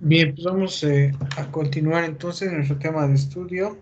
Bien, pues vamos a continuar entonces en nuestro tema de estudio.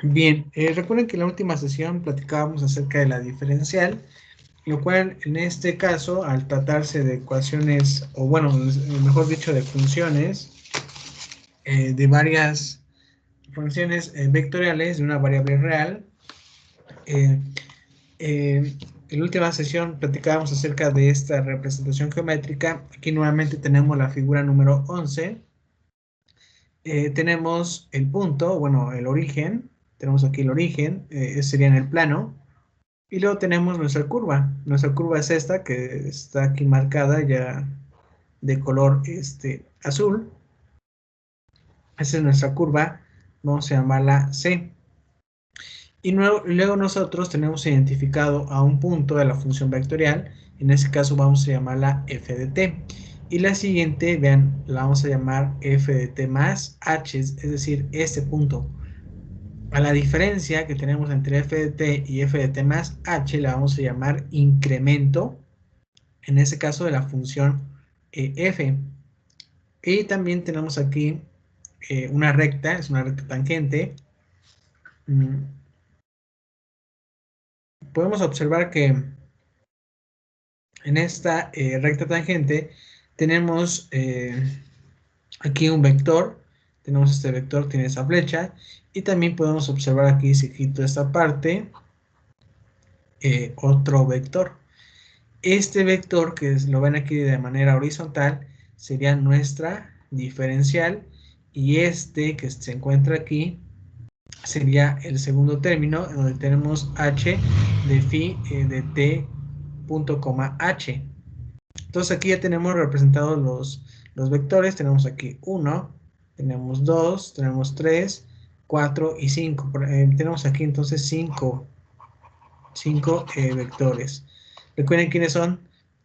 Bien, recuerden que en la última sesión platicábamos acerca de la diferencial, lo cual en este caso, al tratarse de ecuaciones, o bueno, mejor dicho, de funciones, de varias funciones vectoriales de una variable real, eh, en la última sesión platicábamos acerca de esta representación geométrica. Aquí nuevamente tenemos la figura número 11. Tenemos el punto, bueno, el origen. Tenemos aquí el origen, ese sería en el plano. Y luego tenemos nuestra curva. Nuestra curva es esta, que está aquí marcada ya de color azul. Esa es nuestra curva. Vamos a llamarla C. Y luego nosotros tenemos identificado a un punto de la función vectorial. En este caso vamos a llamarla f de t. Y la siguiente, vean, la vamos a llamar f de t más h, es decir, este punto. A la diferencia que tenemos entre f de t y f de t más h la vamos a llamar incremento, en este caso de la función f. Y también tenemos aquí una recta, es una recta tangente. Podemos observar que en esta recta tangente tenemos aquí un vector, tenemos este vector, tiene esa flecha, y también podemos observar aquí, si quito esta parte, otro vector. Este vector, que lo ven aquí de manera horizontal, sería nuestra diferencial, y este que se encuentra aquí sería el segundo término, donde tenemos h de phi de t punto coma h. Entonces aquí ya tenemos representados los vectores. Tenemos aquí 1, tenemos 2, tenemos 3, 4 y 5. Tenemos aquí entonces 5 vectores. Recuerden quiénes son: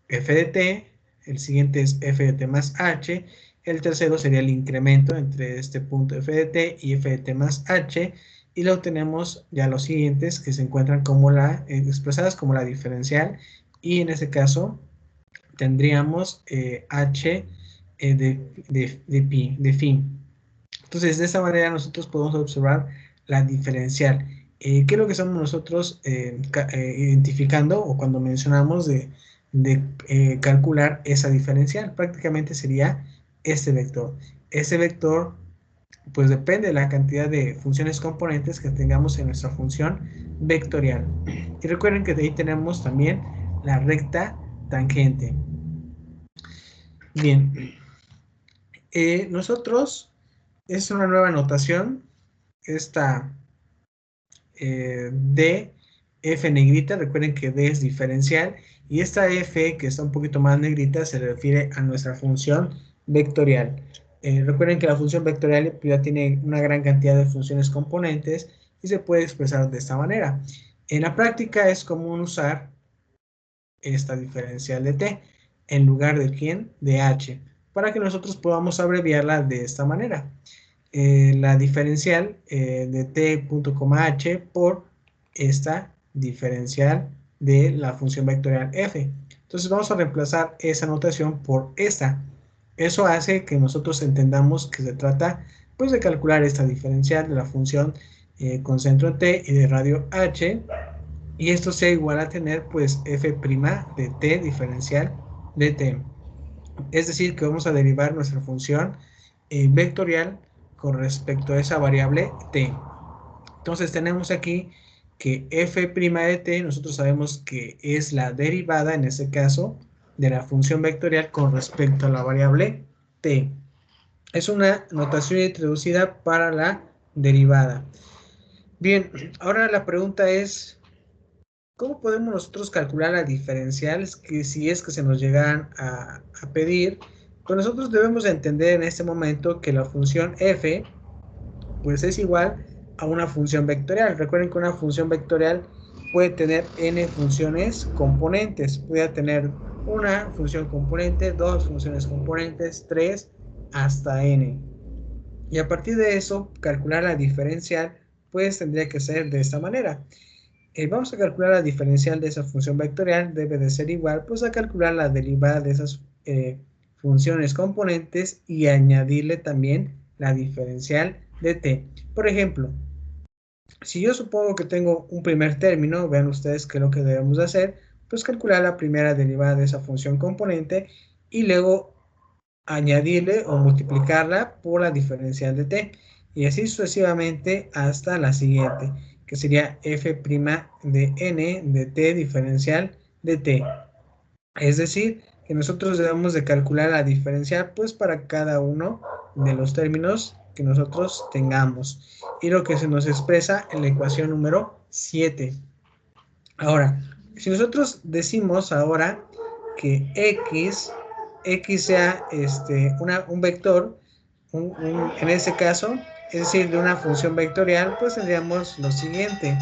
f de t, el siguiente es f de t más h, el tercero sería el incremento entre este punto f de t y f de t más h, y luego tenemos ya los siguientes que se encuentran como expresadas como la diferencial, y en este caso tendríamos h de phi. Entonces, de esta manera nosotros podemos observar la diferencial. ¿Qué es lo que estamos nosotros identificando, o cuando mencionamos de calcular esa diferencial? Prácticamente sería este vector. Este vector, pues depende de la cantidad de funciones componentes que tengamos en nuestra función vectorial. Y recuerden que de ahí tenemos también la recta tangente. Bien, nosotros, es una nueva notación, esta D, F negrita. Recuerden que D es diferencial, y esta F que está un poquito más negrita se refiere a nuestra función vectorial. Recuerden que la función vectorial ya tiene una gran cantidad de funciones componentes y se puede expresar de esta manera. En la práctica es común usar esta diferencial de t en lugar de ¿quién? De h, para que nosotros podamos abreviarla de esta manera. La diferencial de t punto coma h por esta diferencial de la función vectorial f. Entonces vamos a reemplazar esa notación por esta. Eso hace que nosotros entendamos que se trata, pues, de calcular esta diferencial de la función con centro en t y de radio h, y esto sea igual a tener, pues, f' de t diferencial de t. Es decir, que vamos a derivar nuestra función vectorial con respecto a esa variable t. Entonces tenemos aquí que f' de t, nosotros sabemos que es la derivada, en este caso, de la función vectorial con respecto a la variable t. Es una notación introducida para la derivada. Bien, ahora la pregunta es, ¿cómo podemos nosotros calcular la diferencial que si es que se nos llegan a pedir? Pues nosotros debemos entender en este momento que la función f pues es igual a una función vectorial. Recuerden que una función vectorial puede tener n funciones componentes. Puede tener una función componente, dos funciones componentes, tres, hasta n. Y a partir de eso, calcular la diferencial, pues tendría que ser de esta manera. Vamos a calcular la diferencial de esa función vectorial, debe de ser igual, pues a calcular la derivada de esas funciones componentes y añadirle también la diferencial de t. Por ejemplo, si yo supongo que tengo un primer término, vean ustedes qué es lo que debemos de hacer, pues calcular la primera derivada de esa función componente y luego añadirle o multiplicarla por la diferencial de t. Y así sucesivamente hasta la siguiente, que sería f' de n de t diferencial de t. Es decir, que nosotros debemos de calcular la diferencial pues para cada uno de los términos que nosotros tengamos. Y lo que se nos expresa en la ecuación número 7. Ahora, si nosotros decimos ahora que x sea un vector, en ese caso, es decir, de una función vectorial, pues tendríamos lo siguiente.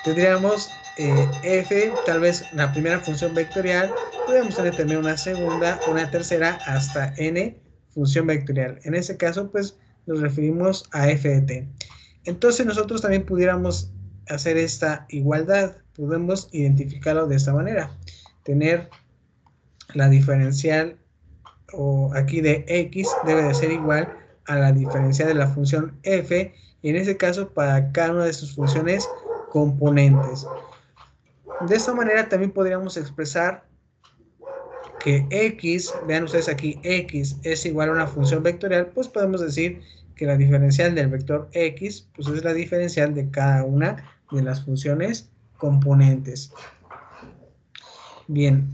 Tendríamos f, tal vez la primera función vectorial, podríamos tener también una segunda, una tercera, hasta n función vectorial. En ese caso, pues nos referimos a f de t. Entonces nosotros también pudiéramos hacer esta igualdad, podemos identificarlo de esta manera, tener la diferencial o aquí de x debe de ser igual a la diferencial de la función f, y en ese caso para cada una de sus funciones componentes. De esta manera también podríamos expresar que x, vean ustedes aquí, x es igual a una función vectorial, pues podemos decir que la diferencial del vector x pues es la diferencial de cada una de las funciones componentes. Bien.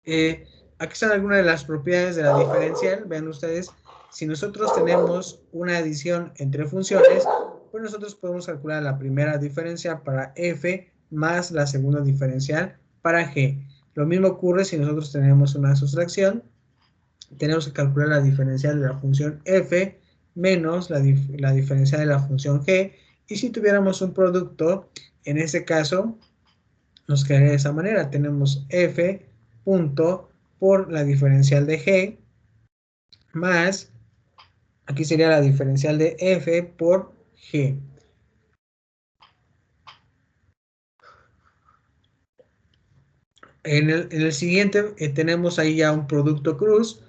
Aquí están algunas de las propiedades de la diferencial. Vean ustedes, si nosotros tenemos una adición entre funciones, pues nosotros podemos calcular la primera diferencial para f más la segunda diferencial para g. Lo mismo ocurre si nosotros tenemos una sustracción. Tenemos que calcular la diferencial de la función f menos la diferencial de la función g. Y si tuviéramos un producto, en este caso, nos quedaría de esa manera. Tenemos f punto por la diferencial de g más, aquí sería la diferencial de f por g. En el siguiente tenemos ahí ya un producto cruz.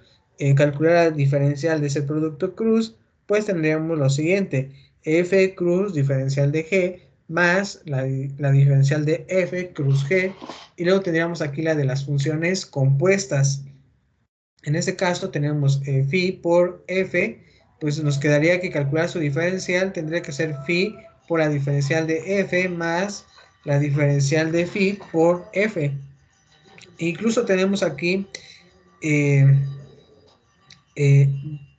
Calcular la diferencial de ese producto cruz, pues tendríamos lo siguiente, f cruz diferencial de g más la diferencial de f cruz g, y luego tendríamos aquí la de las funciones compuestas. En este caso tenemos phi por f, pues nos quedaría que calcular su diferencial, tendría que ser phi por la diferencial de f más la diferencial de phi por f. E incluso tenemos aquí eh,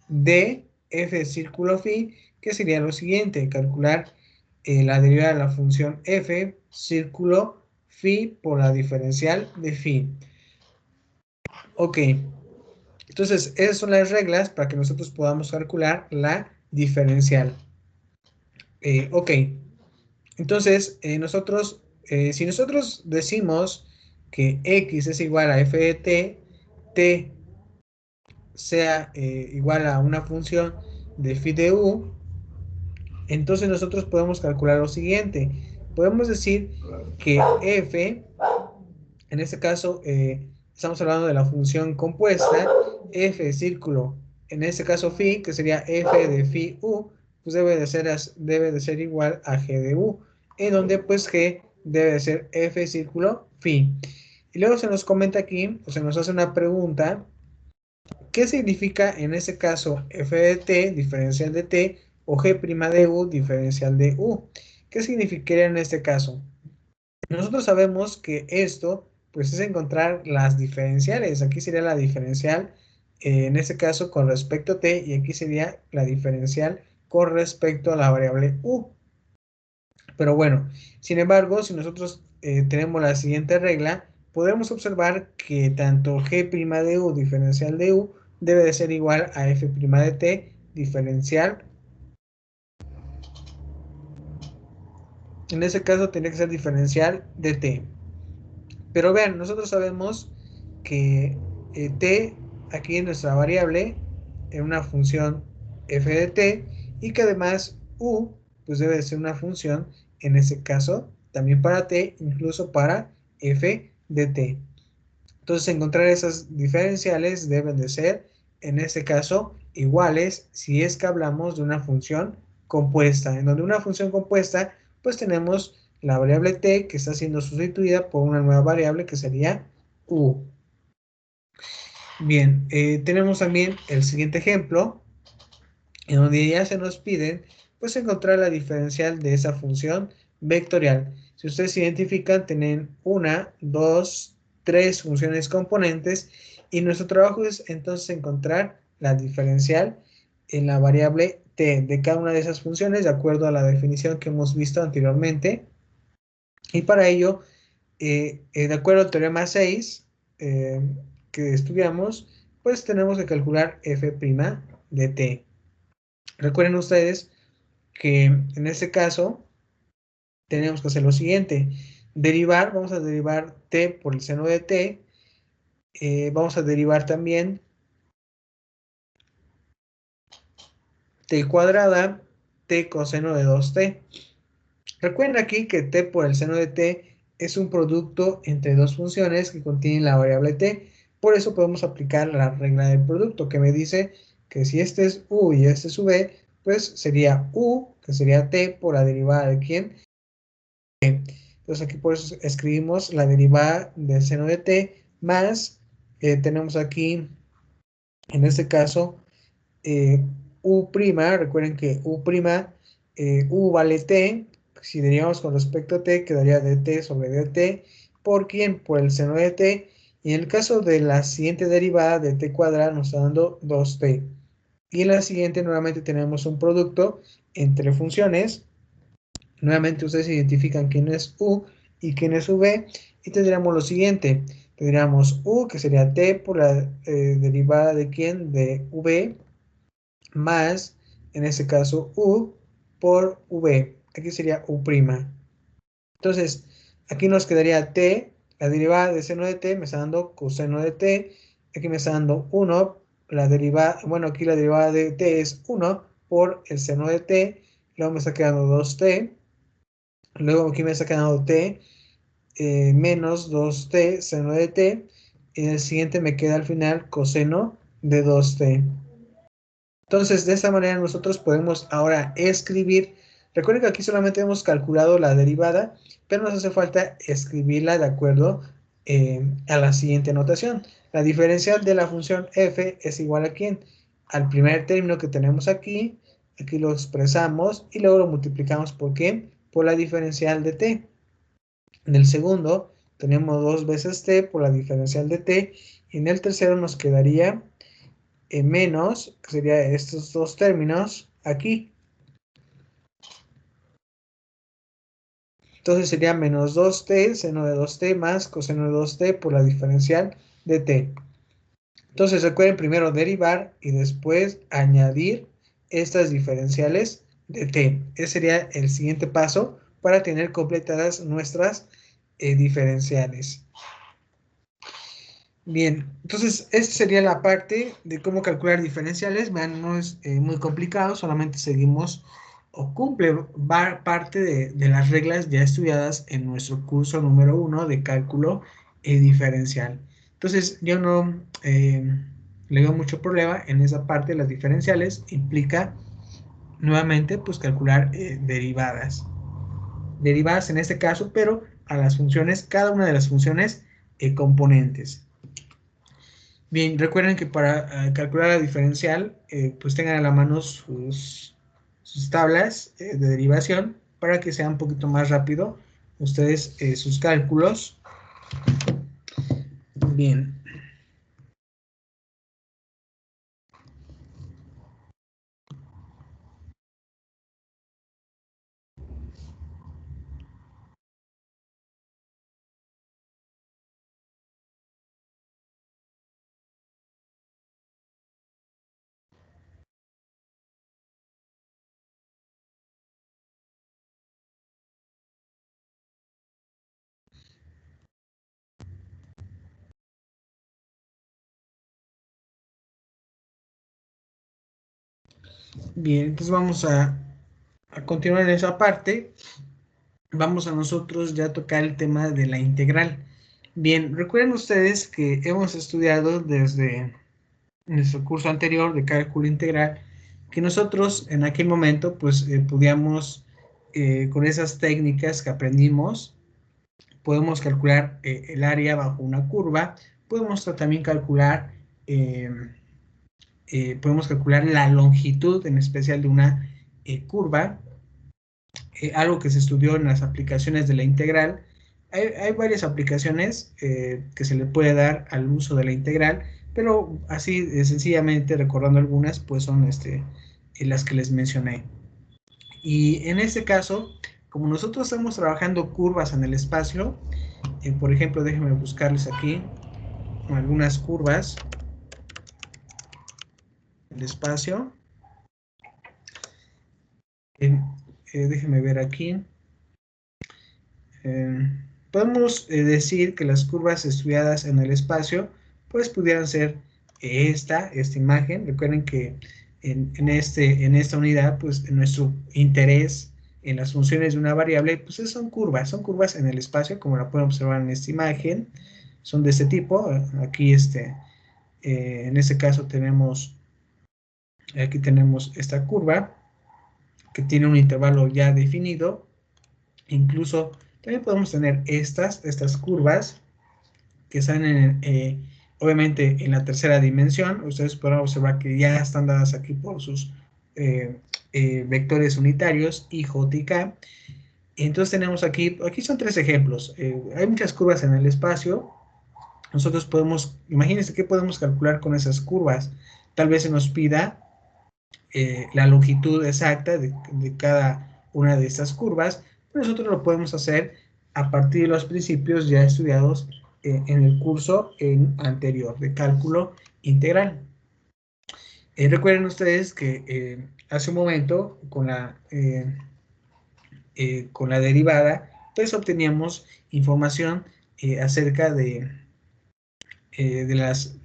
d f círculo phi, que sería lo siguiente, calcular la derivada de la función f círculo phi por la diferencial de phi. Ok. Entonces, esas son las reglas para que nosotros podamos calcular la diferencial. Ok, entonces si nosotros decimos que x es igual a f de t, t sea igual a una función de phi de u, entonces nosotros podemos calcular lo siguiente. Podemos decir que f, en este caso, estamos hablando de la función compuesta, f círculo, en este caso phi, que sería f de phi u, pues debe de ser igual a g de u, en donde pues g debe de ser f círculo phi. Y luego se nos comenta aquí, o se nos hace una pregunta, ¿qué significa en este caso f de t, diferencial de t, o g' de u, diferencial de u? ¿Qué significaría en este caso? Nosotros sabemos que esto, pues es encontrar las diferenciales. Aquí sería la diferencial en este caso con respecto a t, y aquí sería la diferencial con respecto a la variable u. Pero bueno, sin embargo, si nosotros tenemos la siguiente regla, podemos observar que tanto g' de u diferencial de u debe de ser igual a f' de t diferencial. En este caso tendría que ser diferencial de t. Pero vean, nosotros sabemos que t aquí en nuestra variable en una función f de t, y que además u pues debe ser una función en este caso también para t, incluso para f de t. Entonces encontrar esas diferenciales deben de ser en este caso iguales si es que hablamos de una función compuesta, en donde una función compuesta pues tenemos la variable t que está siendo sustituida por una nueva variable que sería u. Bien, tenemos también el siguiente ejemplo, en donde ya se nos piden pues encontrar la diferencial de esa función vectorial. Si ustedes identifican, tienen una, dos, tres funciones componentes, y nuestro trabajo es entonces encontrar la diferencial en la variable t de cada una de esas funciones de acuerdo a la definición que hemos visto anteriormente. Y para ello, de acuerdo al teorema 6 que estudiamos, pues tenemos que calcular f' de t. Recuerden ustedes que en este caso tenemos que hacer lo siguiente: derivar, vamos a derivar t por el seno de t, vamos a derivar también t cuadrada, t coseno de 2t. Recuerden aquí que t por el seno de t es un producto entre dos funciones que contienen la variable t, por eso podemos aplicar la regla del producto que me dice que si este es u y este es v, pues sería u, que sería t por la derivada de quién. Entonces aquí por eso escribimos la derivada del seno de t más, tenemos aquí en este caso u', recuerden que u vale t, si derivamos con respecto a t quedaría dt sobre dt, ¿por quién? Por el seno de t, y en el caso de la siguiente derivada de t cuadrada nos está dando 2t, y en la siguiente nuevamente tenemos un producto entre funciones. Nuevamente ustedes identifican quién es u y quién es v, y tendríamos lo siguiente: tendríamos u, que sería t por la derivada de quién, de v, más, en este caso, u por v. Aquí sería u'. Entonces, aquí nos quedaría t, la derivada de seno de t me está dando coseno de t, aquí me está dando 1, la derivada, bueno, aquí la derivada de t es 1 por el seno de t, luego me está quedando 2t, luego aquí me está quedando t menos 2t seno de t, y en el siguiente me queda al final coseno de 2t. Entonces, de esta manera nosotros podemos ahora escribir. Recuerden que aquí solamente hemos calculado la derivada, pero nos hace falta escribirla de acuerdo a la siguiente notación. La diferencial de la función f es igual a ¿quién? Al primer término que tenemos aquí, aquí lo expresamos y luego lo multiplicamos ¿por qué? Por la diferencial de t. En el segundo tenemos 2 veces t por la diferencial de t, y en el tercero nos quedaría menos, que sería estos dos términos aquí. Entonces sería menos 2t seno de 2t más coseno de 2t por la diferencial de t. Entonces recuerden primero derivar y después añadir estas diferenciales de t. Ese sería el siguiente paso para tener completadas nuestras diferenciales. Bien, entonces esta sería la parte de cómo calcular diferenciales. Vean, no es muy complicado, solamente seguimos o cumple parte de las reglas ya estudiadas en nuestro curso número 1 de cálculo diferencial. Entonces yo no le veo mucho problema en esa parte de las diferenciales. Implica nuevamente pues calcular derivadas. Derivadas en este caso, pero a las funciones, cada una de las funciones componentes. Bien, recuerden que para calcular la diferencial, pues tengan a la mano sus tablas de derivación para que sea un poquito más rápido ustedes sus cálculos. Bien. Bien, entonces vamos a continuar en esa parte. Vamos a nosotros ya tocar el tema de la integral. Bien, recuerden ustedes que hemos estudiado desde nuestro curso anterior de cálculo integral que nosotros en aquel momento pues podíamos con esas técnicas que aprendimos podemos calcular el área bajo una curva, podemos también calcular eh, podemos calcular la longitud en especial de una curva, algo que se estudió en las aplicaciones de la integral. Hay varias aplicaciones que se le puede dar al uso de la integral, pero así sencillamente recordando algunas, pues son las que les mencioné. Y en este caso, como nosotros estamos trabajando curvas en el espacio, por ejemplo, déjenme buscarles aquí algunas curvas del espacio. Eh, déjenme ver aquí. Eh, podemos decir que las curvas estudiadas en el espacio pues pudieran ser esta imagen. Recuerden que en esta unidad pues en nuestro interés en las funciones de una variable pues son curvas en el espacio como la pueden observar en esta imagen, son de este tipo. Aquí en este caso aquí tenemos esta curva que tiene un intervalo ya definido. Incluso también podemos tener estas curvas que salen obviamente en la tercera dimensión. Ustedes podrán observar que ya están dadas aquí por sus vectores unitarios I, J y K. Entonces tenemos aquí son tres ejemplos. Hay muchas curvas en el espacio. Nosotros imagínense qué podemos calcular con esas curvas. Tal vez se nos pida la longitud exacta de cada una de estas curvas, pero nosotros lo podemos hacer a partir de los principios ya estudiados en el curso anterior de cálculo integral. Recuerden ustedes que hace un momento con la derivada, pues obteníamos información acerca de las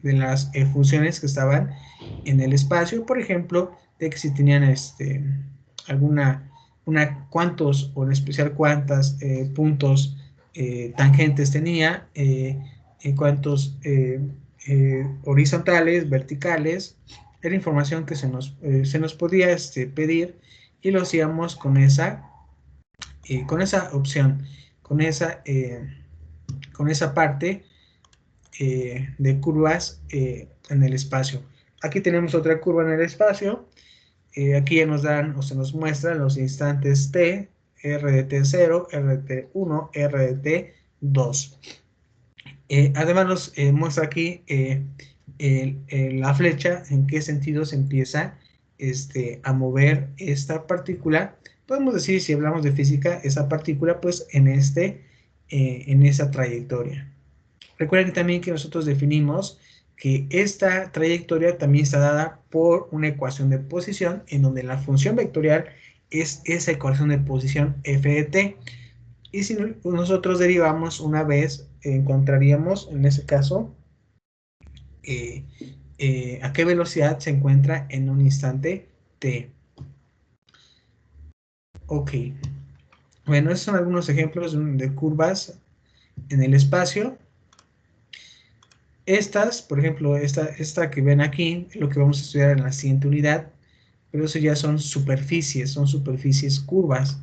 funciones que estaban en el espacio, por ejemplo, de que si tenían cuántos, o en especial cuántas puntos tangentes tenía, cuántos horizontales, verticales, era información que se nos podía pedir y lo hacíamos con esa opción, con con esa parte de curvas en el espacio. Aquí tenemos otra curva en el espacio. Aquí ya nos dan o se nos muestran los instantes t, r de t0, r de t1, r de t2. Además nos muestra aquí la flecha, en qué sentido se empieza a mover esta partícula. Podemos decir, si hablamos de física, esa partícula pues en esa trayectoria. Recuerden también que nosotros definimos que esta trayectoria también está dada por una ecuación de posición, en donde la función vectorial es esa ecuación de posición f de t. Y si nosotros derivamos una vez, encontraríamos en ese caso a qué velocidad se encuentra en un instante t. Ok. Bueno, estos son algunos ejemplos de curvas en el espacio. Estas, por ejemplo, esta que ven aquí, es lo que vamos a estudiar en la siguiente unidad, pero eso ya son superficies curvas.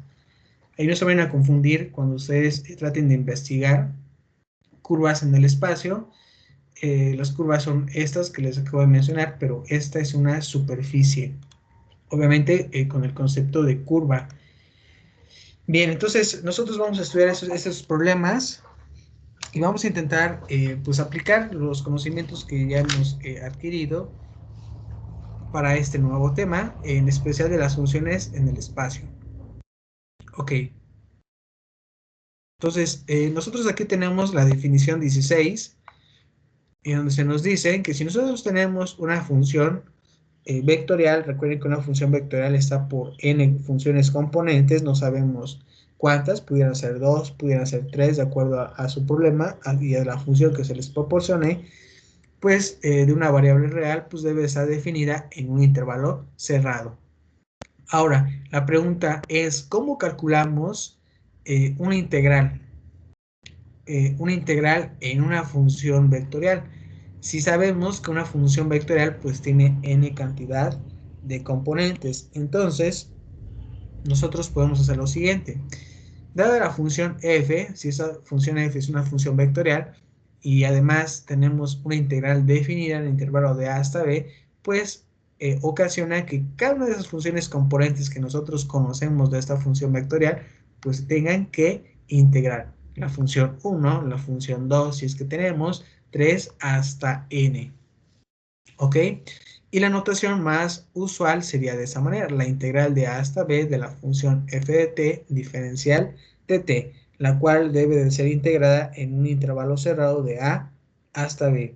Ahí no se van a confundir cuando ustedes traten de investigar curvas en el espacio. Las curvas son estas que les acabo de mencionar, pero esta es una superficie. Obviamente con el concepto de curva. Bien, entonces nosotros vamos a estudiar esos problemas y vamos a intentar pues aplicar los conocimientos que ya hemos adquirido para este nuevo tema, en especial de las funciones en el espacio. Ok. Entonces, nosotros aquí tenemos la definición 16, en donde se nos dice que si nosotros tenemos una función vectorial, recuerden que una función vectorial está por n funciones componentes, no sabemos cuántas, pudieran ser 2, pudieran ser 3, de acuerdo a su problema y a la función que se les proporcione, pues de una variable real, pues debe estar definida en un intervalo cerrado. Ahora, la pregunta es, ¿cómo calculamos una integral? Una integral en una función vectorial. Si sabemos que una función vectorial pues tiene n cantidad de componentes, entonces nosotros podemos hacer lo siguiente. Dada la función f, si esa función f es una función vectorial y además tenemos una integral definida en el intervalo de a hasta b, pues ocasiona que cada una de esas funciones componentes que nosotros conocemos de esta función vectorial, pues tengan que integrar la función 1, la función 2, si es que tenemos 3 hasta n. ¿Ok? Y la notación más usual sería de esa manera, la integral de a hasta b de la función f de t diferencial de t, la cual debe de ser integrada en un intervalo cerrado de a hasta b.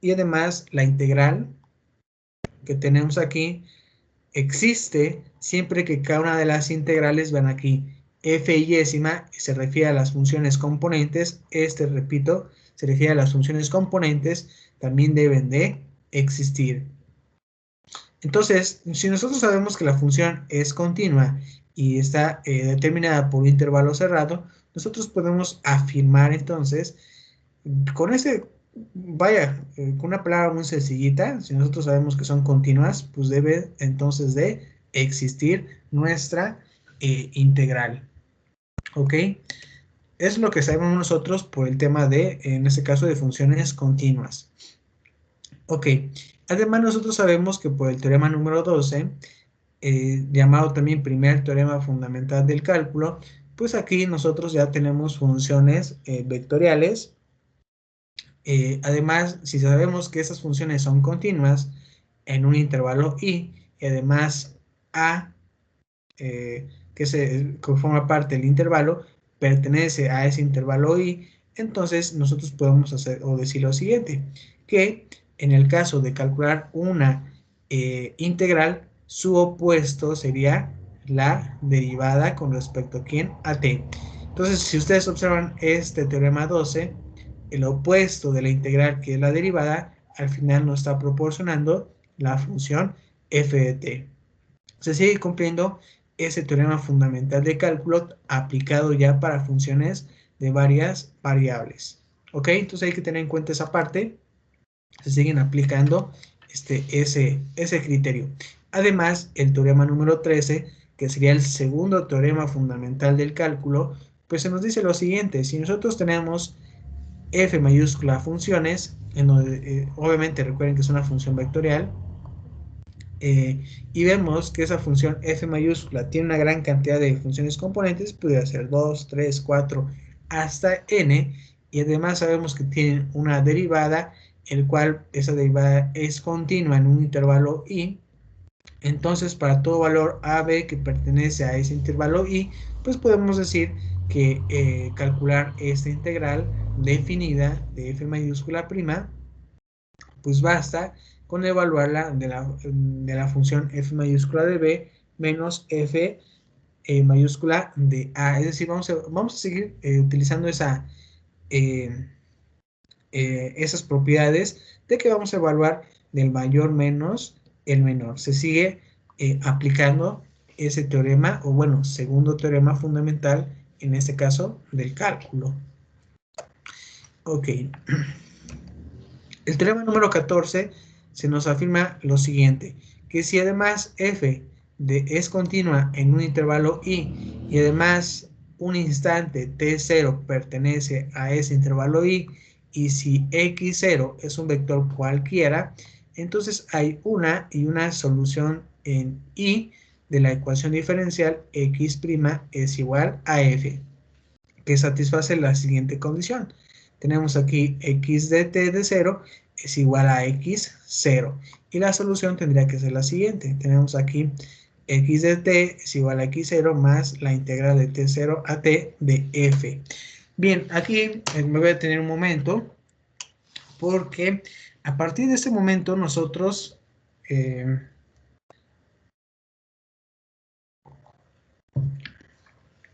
Y además la integral que tenemos aquí existe siempre que cada una de las integrales van aquí. F y se refiere a las funciones componentes, repito, se refiere a las funciones componentes, también deben de existir. Entonces, si nosotros sabemos que la función es continua y está determinada por un intervalo cerrado, nosotros podemos afirmar entonces, con con una palabra muy sencillita, si nosotros sabemos que son continuas, pues debe entonces de existir nuestra integral. ¿Ok? Es lo que sabemos nosotros por el tema de, en este caso, de funciones continuas. Ok, además nosotros sabemos que por el teorema número 12, llamado también primer teorema fundamental del cálculo, pues aquí nosotros ya tenemos funciones vectoriales. Además, si sabemos que esas funciones son continuas en un intervalo i, y además a, que forma parte del intervalo, pertenece a ese intervalo i, entonces nosotros podemos hacer o decir lo siguiente, que en el caso de calcular una integral, su opuesto sería la derivada con respecto a quién, a t. Entonces, si ustedes observan este teorema 12, el opuesto de la integral, que es la derivada, al final nos está proporcionando la función f de t. Se sigue cumpliendo ese teorema fundamental de cálculo aplicado ya para funciones de varias variables. ¿Ok? Entonces hay que tener en cuenta esa parte. Se siguen aplicando ese criterio. Además, el teorema número 13, que sería el segundo teorema fundamental del cálculo, pues se nos dice lo siguiente: si nosotros tenemos f mayúscula funciones, en donde obviamente recuerden que es una función vectorial, y vemos que esa función f mayúscula tiene una gran cantidad de funciones componentes, pudiera ser 2, 3, 4, hasta n, y además sabemos que tienen una derivada, el cual esa derivada es continua en un intervalo i. Entonces, para todo valor a, b que pertenece a ese intervalo i, pues podemos decir que calcular esta integral definida de f mayúscula prima, pues basta con evaluarla de la función f mayúscula de b menos f mayúscula de a. Es decir, vamos a seguir utilizando esas propiedades de que vamos a evaluar del mayor menos el menor. Se sigue aplicando ese teorema, o bueno, segundo teorema fundamental, en este caso, del cálculo. Ok. El teorema número 14 se nos afirma lo siguiente, que si además f es continua en un intervalo i, y además un instante t0 pertenece a ese intervalo i, y si x0 es un vector cualquiera, entonces hay una solución en i de la ecuación diferencial x' es igual a f, que satisface la siguiente condición. Tenemos aquí x de t de 0 es igual a x0. Y la solución tendría que ser la siguiente. Tenemos aquí x de t es igual a x0 más la integral de t0 a t de f. Bien, aquí me voy a detener un momento, porque a partir de este momento nosotros en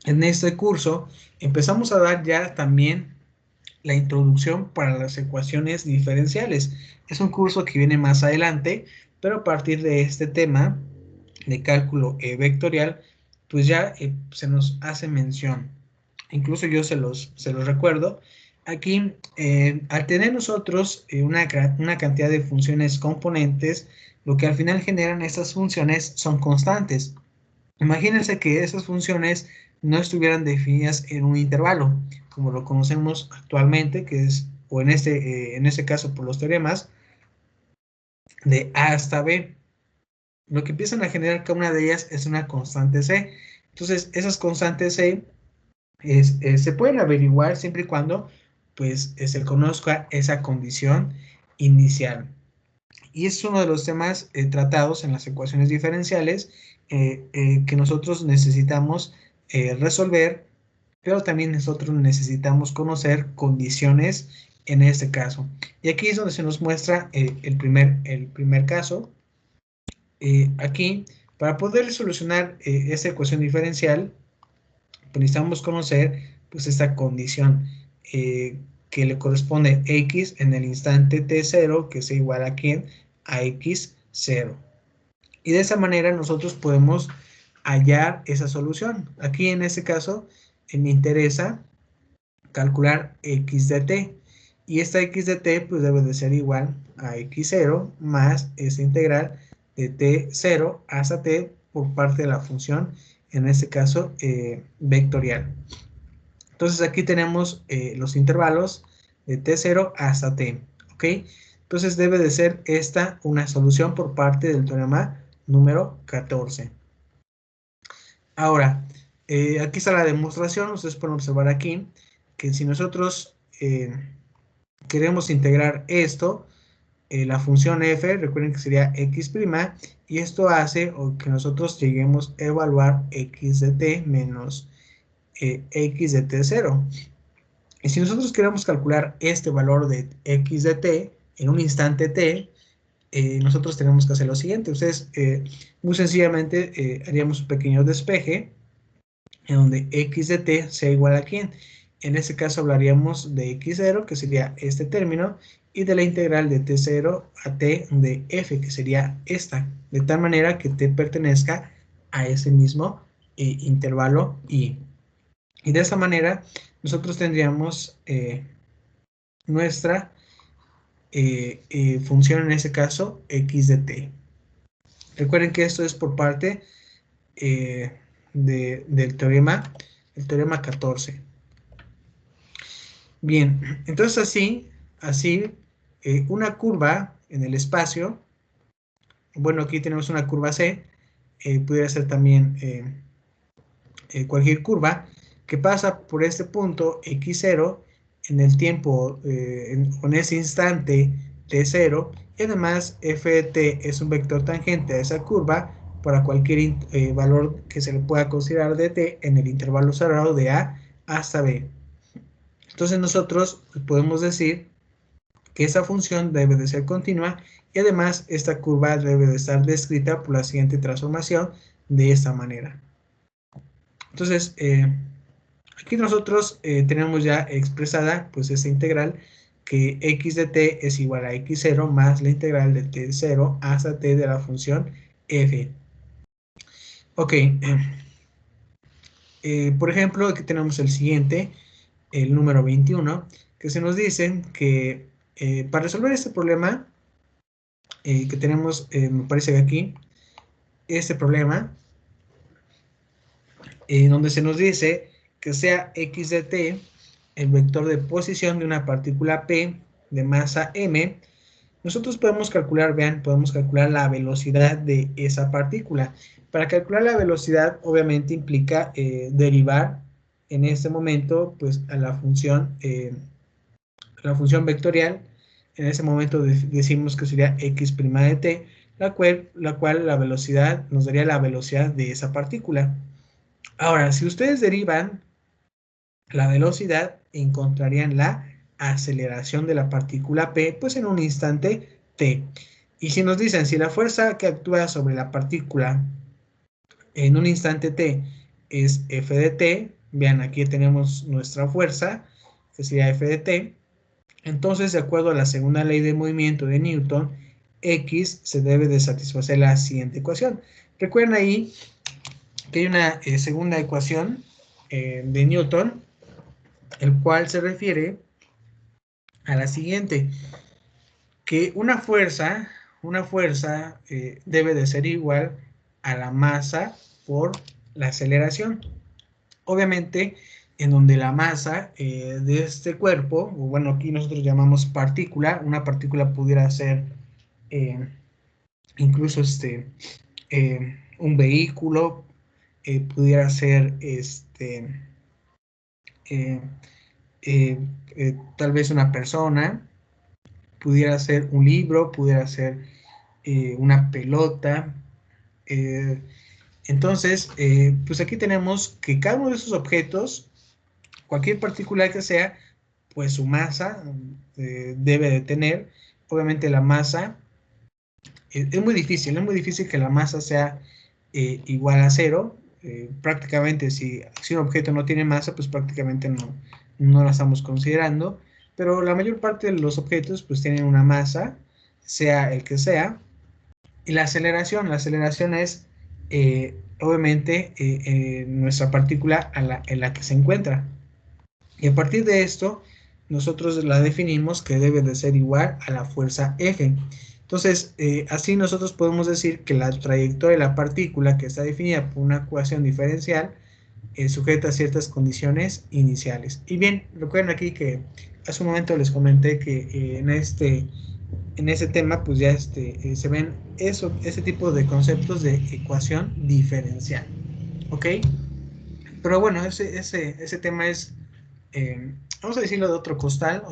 este curso empezamos a dar ya también la introducción para las ecuaciones diferenciales. Es un curso que viene más adelante, pero a partir de este tema de cálculo vectorial, pues ya se nos hace mención. Incluso yo se los recuerdo. Aquí, al tener nosotros una cantidad de funciones componentes, lo que al final generan estas funciones son constantes. Imagínense que esas funciones no estuvieran definidas en un intervalo, como lo conocemos actualmente, que es, o en este caso por los teoremas, de A hasta B. Lo que empiezan a generar cada una de ellas es una constante C. Entonces, esas constantes C se pueden averiguar siempre y cuando pues, se conozca esa condición inicial. Y es uno de los temas tratados en las ecuaciones diferenciales que nosotros necesitamos resolver, pero también nosotros necesitamos conocer condiciones en este caso. Y aquí es donde se nos muestra el primer caso. Aquí, para poder solucionar esta ecuación diferencial, pues necesitamos conocer pues, esta condición que le corresponde x en el instante t0, que es igual a ¿quién? A x0. Y de esa manera nosotros podemos hallar esa solución. Aquí en este caso me interesa calcular x de t. Y esta x de t pues debe de ser igual a x0 más esa integral de t0 hasta t por parte de la función, en este caso vectorial. Entonces aquí tenemos los intervalos de t0 hasta t, ¿ok? Entonces debe de ser esta una solución por parte del teorema número 14. Ahora, aquí está la demostración. Ustedes pueden observar aquí que si nosotros queremos integrar esto, la función f, recuerden que sería x', y esto hace que nosotros lleguemos a evaluar x de t menos x de t0. Y si nosotros queremos calcular este valor de x de t en un instante t, nosotros tenemos que hacer lo siguiente. Ustedes muy sencillamente haríamos un pequeño despeje en donde x de t sea igual a ¿quién? En este caso hablaríamos de x0, que sería este término, y de la integral de t0 a t de f, que sería esta, de tal manera que t pertenezca a ese mismo intervalo y de esa manera nosotros tendríamos nuestra función, en ese caso, x de t. Recuerden que esto es por parte del teorema, el teorema 14. Bien, entonces así una curva en el espacio, bueno, aquí tenemos una curva C, pudiera ser también cualquier curva, que pasa por este punto x0 en el tiempo, con ese instante t0, y además f de t es un vector tangente a esa curva para cualquier valor que se le pueda considerar de t en el intervalo cerrado de a hasta b. Entonces nosotros podemos decir que esa función debe de ser continua y además esta curva debe de estar descrita por la siguiente transformación de esta manera. Entonces, aquí nosotros tenemos ya expresada pues esta integral que x de t es igual a x0 más la integral de t0 hasta t de la función f. Ok, por ejemplo, aquí tenemos el siguiente, el número 21, que se nos dice que para resolver este problema que tenemos, me parece que aquí, este problema, donde se nos dice que sea x de t el vector de posición de una partícula P de masa m, nosotros podemos calcular, vean, podemos calcular la velocidad de esa partícula. Para calcular la velocidad, obviamente implica derivar en este momento, pues, a la función vectorial. En ese momento decimos que sería x' de t, la cual la velocidad nos daría la velocidad de esa partícula. Ahora, si ustedes derivan la velocidad, encontrarían la aceleración de la partícula P, pues en un instante t. Y si nos dicen, si la fuerza que actúa sobre la partícula en un instante t es f de t, vean, aquí tenemos nuestra fuerza, que sería f de t, entonces, de acuerdo a la segunda ley de movimiento de Newton, x se debe de satisfacer la siguiente ecuación. Recuerden ahí que hay una segunda ecuación de Newton, el cual se refiere a la siguiente, que una fuerza debe de ser igual a la masa por la aceleración. Obviamente, en donde la masa de este cuerpo, o bueno, aquí nosotros llamamos partícula, una partícula pudiera ser incluso un vehículo, pudiera ser eh, tal vez una persona, pudiera ser un libro, pudiera ser una pelota. eh, entonces, pues aquí tenemos que cada uno de esos objetos, cualquier partícula que sea, pues su masa debe de tener. Obviamente la masa es muy difícil que la masa sea igual a cero. Prácticamente si un objeto no tiene masa, pues prácticamente no la estamos considerando. Pero la mayor parte de los objetos pues tienen una masa, sea el que sea. Y la aceleración es obviamente nuestra partícula en la que se encuentra. Y a partir de esto, nosotros la definimos que debe de ser igual a la fuerza F. Entonces, así nosotros podemos decir que la trayectoria de la partícula, que está definida por una ecuación diferencial, sujeta a ciertas condiciones iniciales. Y bien, recuerden aquí que hace un momento les comenté que en este tema, pues ya se ven ese tipo de conceptos de ecuación diferencial. ¿Ok? Pero bueno, ese tema es vamos a decirlo de otro costal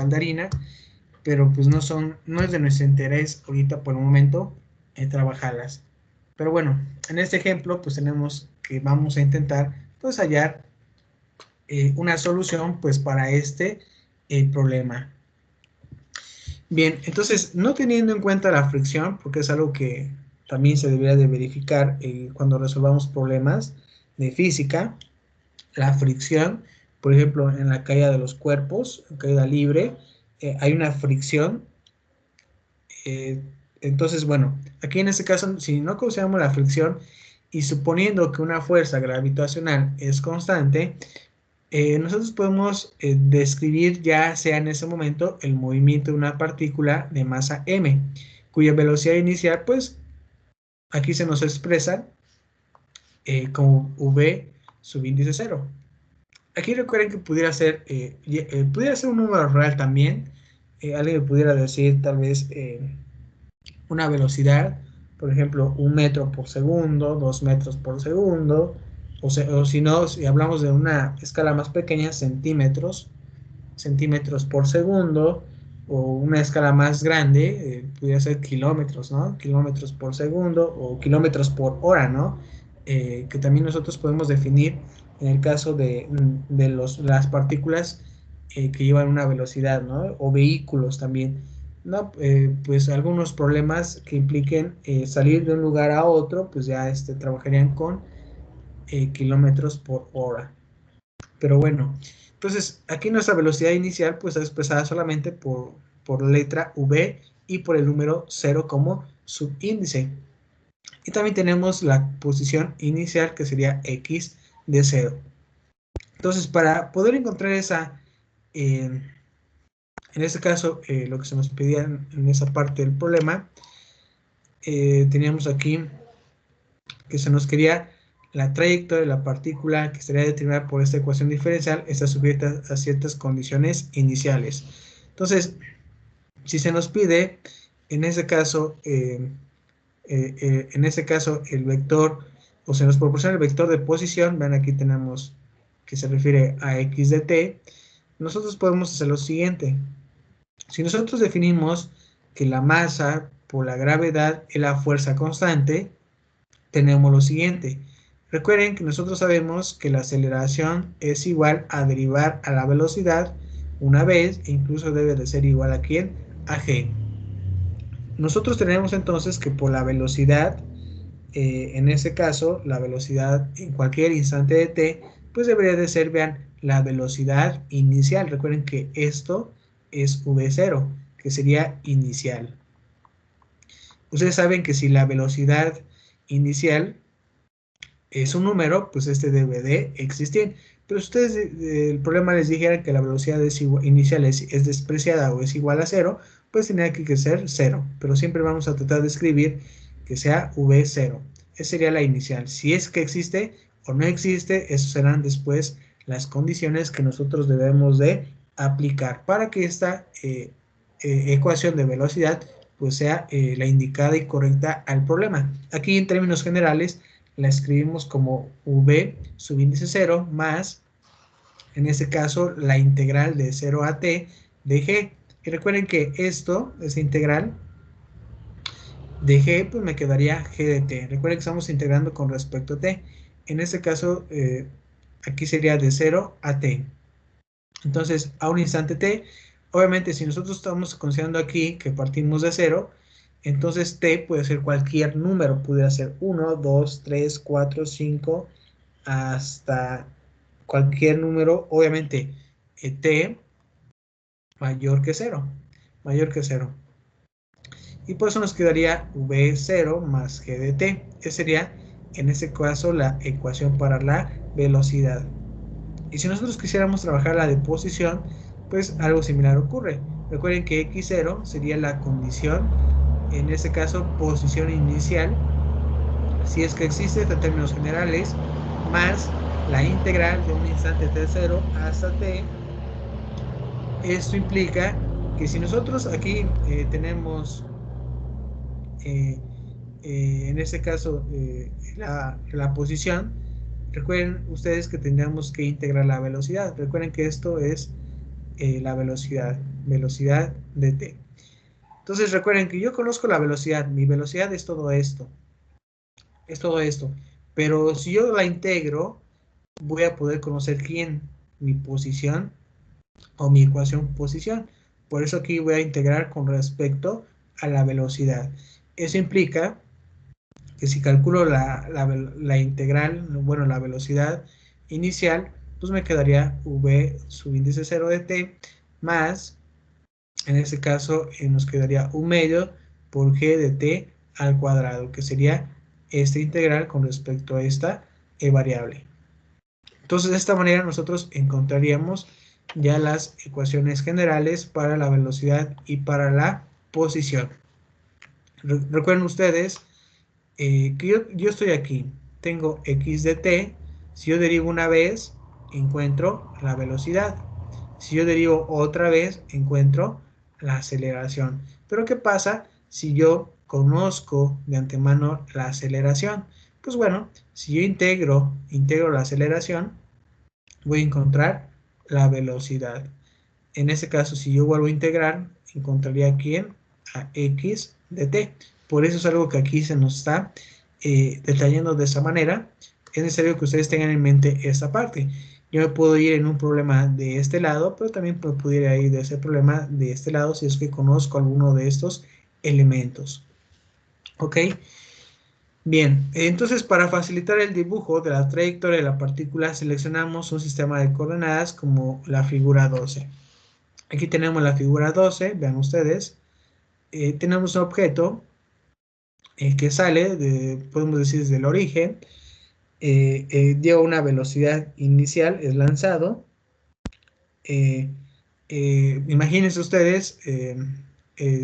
de harina, pero pues no es de nuestro interés ahorita por el momento trabajarlas. Pero bueno, en este ejemplo pues tenemos que vamos a intentar pues hallar una solución pues para este problema. Bien, entonces no teniendo en cuenta la fricción, porque es algo que también se debería de verificar cuando resolvamos problemas de física, la fricción, por ejemplo, en la caída de los cuerpos, en caída libre, hay una fricción. eh, entonces, bueno, aquí en este caso, si no consideramos la fricción y suponiendo que una fuerza gravitacional es constante, nosotros podemos describir ya sea en ese momento el movimiento de una partícula de masa m, cuya velocidad inicial, pues, aquí se nos expresa como v subíndice 0. Aquí recuerden que pudiera ser un número real también. Alguien pudiera decir tal vez una velocidad, por ejemplo, 1 metro por segundo, 2 metros por segundo, o si no, si hablamos de una escala más pequeña, centímetros por segundo, o una escala más grande, pudiera ser kilómetros, ¿no? Kilómetros por segundo o kilómetros por hora, ¿no? Que también nosotros podemos definir en el caso de las partículas que llevan una velocidad, ¿no? O vehículos también, ¿no? Pues algunos problemas que impliquen salir de un lugar a otro, pues ya trabajarían con kilómetros por hora. Pero bueno, entonces aquí nuestra velocidad inicial pues es expresada solamente por la letra V y por el número 0 como subíndice. Y también tenemos la posición inicial que sería X de 0. Entonces para poder encontrar en este caso, lo que se nos pedía en esa parte del problema, teníamos aquí que se nos quería la trayectoria de la partícula que estaría determinada por esta ecuación diferencial, está sujeta a ciertas condiciones iniciales. Entonces, si se nos pide, en ese caso, el vector, o se nos proporciona el vector de posición, vean aquí tenemos que se refiere a x de t, nosotros podemos hacer lo siguiente. Si nosotros definimos que la masa por la gravedad es la fuerza constante, tenemos lo siguiente. Recuerden que nosotros sabemos que la aceleración es igual a derivar a la velocidad una vez, e incluso debe de ser igual a ¿quién? A g. Nosotros tenemos entonces que por la velocidad, en ese caso, la velocidad en cualquier instante de t, pues debería de ser, vean, la velocidad inicial. Recuerden que esto es v0, que sería inicial. Ustedes saben que si la velocidad inicial es un número, pues este debe de existir. Pero si ustedes el problema les dijera que la velocidad inicial es despreciada o es igual a cero, pues tendría que ser cero. Pero siempre vamos a tratar de escribir que sea v0. Esa sería la inicial. Si es que existe o no existe, esas serán después las condiciones que nosotros debemos de aplicar para que esta ecuación de velocidad pues sea la indicada y correcta al problema. Aquí en términos generales la escribimos como v subíndice 0 más, en este caso, la integral de 0 a t de g. Y recuerden que esta integral de g, pues me quedaría g de t. Recuerden que estamos integrando con respecto a t. En este caso, aquí sería de 0 a t. Entonces, a un instante t, obviamente si nosotros estamos considerando aquí que partimos de 0, entonces t puede ser cualquier número, pudiera ser 1, 2, 3, 4, 5, hasta cualquier número, obviamente t mayor que 0, mayor que 0. Y por eso nos quedaría v0 más g de t. Esa sería, en este caso, la ecuación para la velocidad. Y si nosotros quisiéramos trabajar la de posición, pues algo similar ocurre. Recuerden que x0 sería la condición, en este caso posición inicial, si es que existe en términos generales, más la integral de un instante t0 hasta t. Esto implica que si nosotros aquí tenemos, en este caso, la posición, recuerden ustedes que tendríamos que integrar la velocidad. Recuerden que esto es la velocidad de t. Entonces recuerden que yo conozco la velocidad, mi velocidad es todo esto, pero si yo la integro, voy a poder conocer mi posición o mi ecuación posición. Por eso aquí voy a integrar con respecto a la velocidad. Eso implica que si calculo la integral, bueno, la velocidad inicial, pues me quedaría v subíndice 0 de t más, en este caso nos quedaría 1 medio por g de t al cuadrado, que sería esta integral con respecto a esta variable. Entonces de esta manera nosotros encontraríamos ya las ecuaciones generales para la velocidad y para la posición. Recuerden ustedes que yo estoy aquí, tengo x de t, si yo derivo una vez, encuentro la velocidad. Si yo derivo otra vez, encuentro la aceleración. Pero ¿qué pasa si yo conozco de antemano la aceleración? Pues bueno, si yo integro la aceleración, voy a encontrar la velocidad. En este caso, si yo vuelvo a integrar, encontraría aquí a x de t. Por eso es algo que aquí se nos está detallando de esa manera. Es necesario que ustedes tengan en mente esta parte. Yo me puedo ir en un problema de este lado, pero también pudiera ir de ese problema de este lado si es que conozco alguno de estos elementos. ¿Ok? Bien, entonces para facilitar el dibujo de la trayectoria de la partícula, seleccionamos un sistema de coordenadas como la figura 12. Aquí tenemos la figura 12, vean ustedes. Tenemos un objeto que sale, podemos decir, desde el origen, lleva una velocidad inicial, es lanzado. Imagínense ustedes,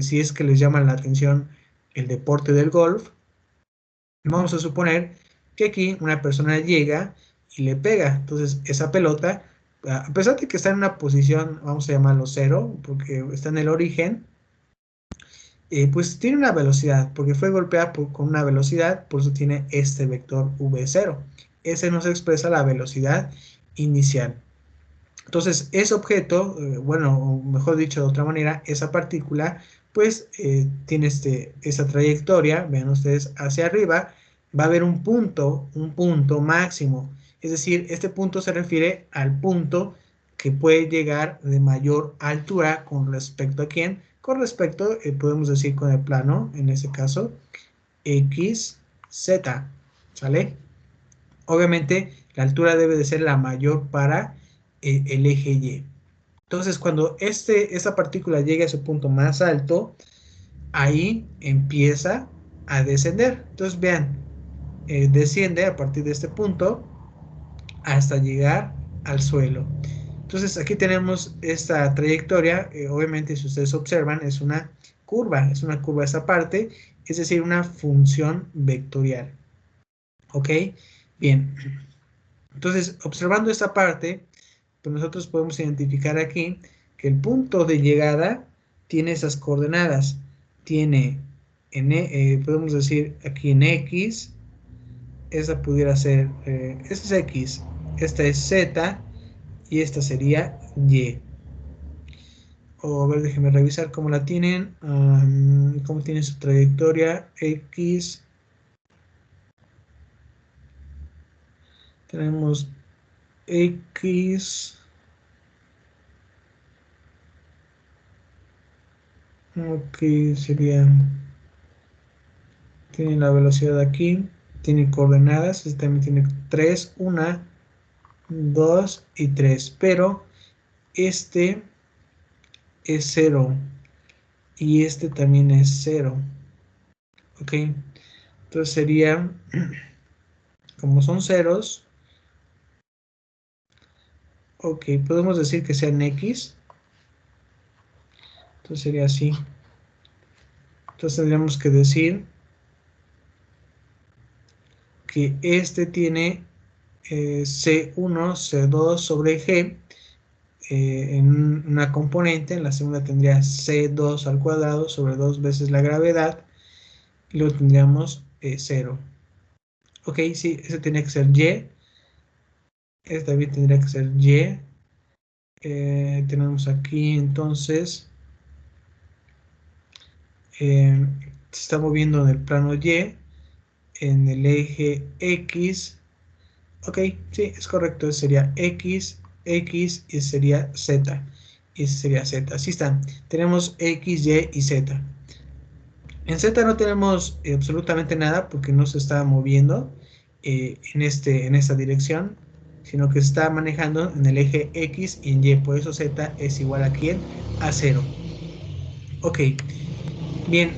si es que les llama la atención el deporte del golf, vamos a suponer que aquí una persona llega y le pega. Entonces esa pelota, a pesar de que está en una posición, vamos a llamarlo cero, porque está en el origen, pues tiene una velocidad, porque fue golpeada con una velocidad, por eso tiene este vector v0. Ese nos expresa la velocidad inicial. Entonces, ese objeto, bueno, o mejor dicho de otra manera, esa partícula, pues tiene esa trayectoria, vean ustedes, hacia arriba, va a haber un punto máximo. Es decir, este punto se refiere al punto que puede llegar de mayor altura con respecto a quién, con respecto, podemos decir con el plano, en este caso, x, z, ¿sale? Obviamente, la altura debe de ser la mayor para el eje Y. Entonces, cuando esta partícula llegue a su punto más alto, ahí empieza a descender. Entonces, vean, desciende a partir de este punto hasta llegar al suelo. Entonces aquí tenemos esta trayectoria, obviamente si ustedes observan es una curva esta parte, es decir, una función vectorial. ¿Ok? Bien. Entonces, observando esta parte, pues nosotros podemos identificar aquí que el punto de llegada tiene esas coordenadas. Tiene, podemos decir aquí en X, esta pudiera ser, esta es X, esta es Z y esta sería Y. O a ver, déjenme revisar cómo la tienen, cómo tiene su trayectoria. X, tenemos X, ok, sería, tiene la velocidad aquí, tiene coordenadas, este también tiene 3, 1, 2 y 3, pero este es 0 y este también es 0, ok, entonces sería, como son ceros, ok, podemos decir que sean X, entonces sería así, entonces tendríamos que decir que este tiene C1, C2 sobre G, en una componente, en la segunda tendría C2 al cuadrado sobre 2 veces la gravedad, y luego tendríamos 0. Ok, sí, ese tenía que ser Y, este también tendría que ser Y. Tenemos aquí entonces, se está moviendo en el plano Y, en el eje X. Ok, sí, es correcto, sería X, X y sería Z. Y ese sería Z. Así están. Tenemos X, Y y Z. En Z no tenemos absolutamente nada porque no se está moviendo en esta dirección, sino que se está manejando en el eje X y en Y. Por eso Z es igual a ¿quién? A 0. Ok, bien.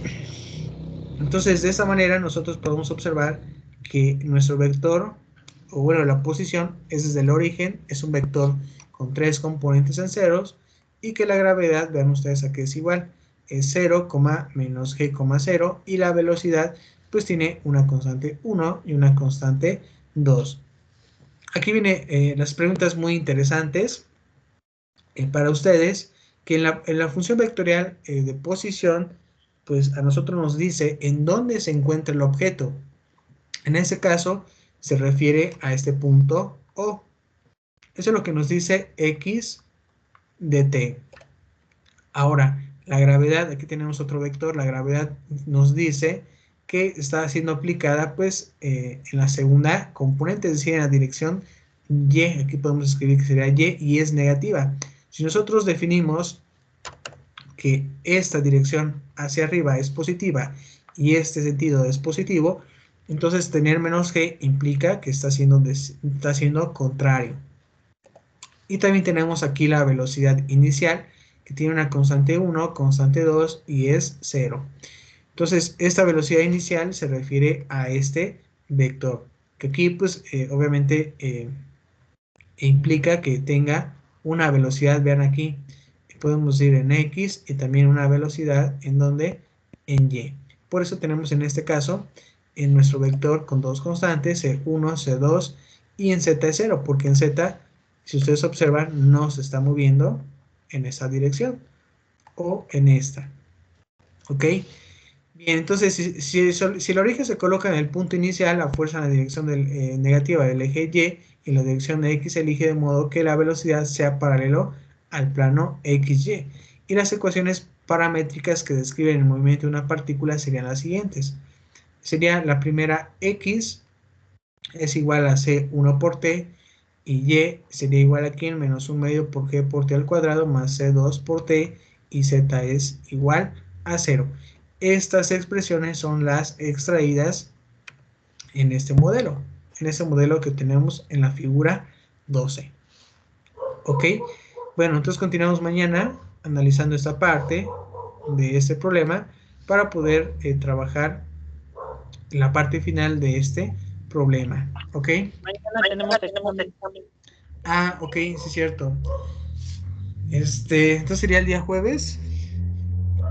Entonces, de esta manera nosotros podemos observar que nuestro vector, o bueno, la posición es desde el origen, es un vector con 3 componentes en ceros, y que la gravedad, vean ustedes aquí es igual, es 0, menos g, 0, y la velocidad pues tiene una constante 1 y una constante 2. Aquí vienen las preguntas muy interesantes para ustedes, que en la función vectorial de posición, pues a nosotros nos dice en dónde se encuentra el objeto. En este caso, se refiere a este punto O. Eso es lo que nos dice X de T. Ahora, la gravedad, aquí tenemos otro vector, la gravedad nos dice que está siendo aplicada pues en la segunda componente, es decir, en la dirección Y. Aquí podemos escribir que sería y es negativa. Si nosotros definimos que esta dirección hacia arriba es positiva y este sentido es positivo, entonces tener menos g implica que está siendo contrario. Y también tenemos aquí la velocidad inicial, que tiene una constante 1, constante 2 y es 0. Entonces, esta velocidad inicial se refiere a este vector, que aquí pues obviamente implica que tenga una velocidad, vean aquí, podemos ir en X y también una velocidad en donde en Y. Por eso tenemos en este caso en nuestro vector con dos constantes, C1, C2 y en Z es 0, porque en Z, si ustedes observan, no se está moviendo en esa dirección o en esta. ¿Ok? Bien, entonces si el origen se coloca en el punto inicial, la fuerza en la dirección negativa del eje Y y la dirección de X se elige de modo que la velocidad sea paralelo al plano XY. Y las ecuaciones paramétricas que describen el movimiento de una partícula serían las siguientes. Sería la primera, X es igual a C1 por T y Y sería igual a ¿quién? Menos 1 medio por G por T al cuadrado más C2 por T y Z es igual a 0. Estas expresiones son las extraídas en este modelo que tenemos en la figura 12. ¿Ok? Bueno, entonces continuamos mañana analizando esta parte de este problema para poder trabajar la parte final de este problema, ¿ok? Mañana tenemos examen. Ah, ok, sí es cierto. Entonces sería el día jueves.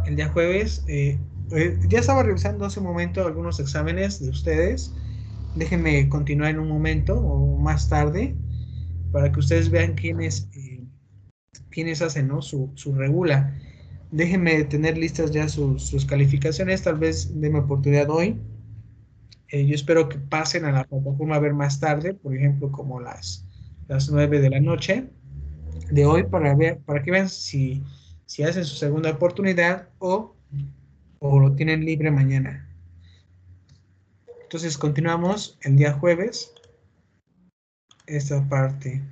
El día jueves, ya estaba revisando hace un momento algunos exámenes de ustedes. Déjenme continuar en un momento o más tarde para que ustedes vean quiénes hacen, ¿no? Su regula. Déjenme tener listas ya sus calificaciones, tal vez denme oportunidad hoy. Yo espero que pasen a la plataforma a ver más tarde, por ejemplo, como las 9 de la noche de hoy para que vean si hacen su segunda oportunidad o lo tienen libre mañana. Entonces continuamos el día jueves esta parte.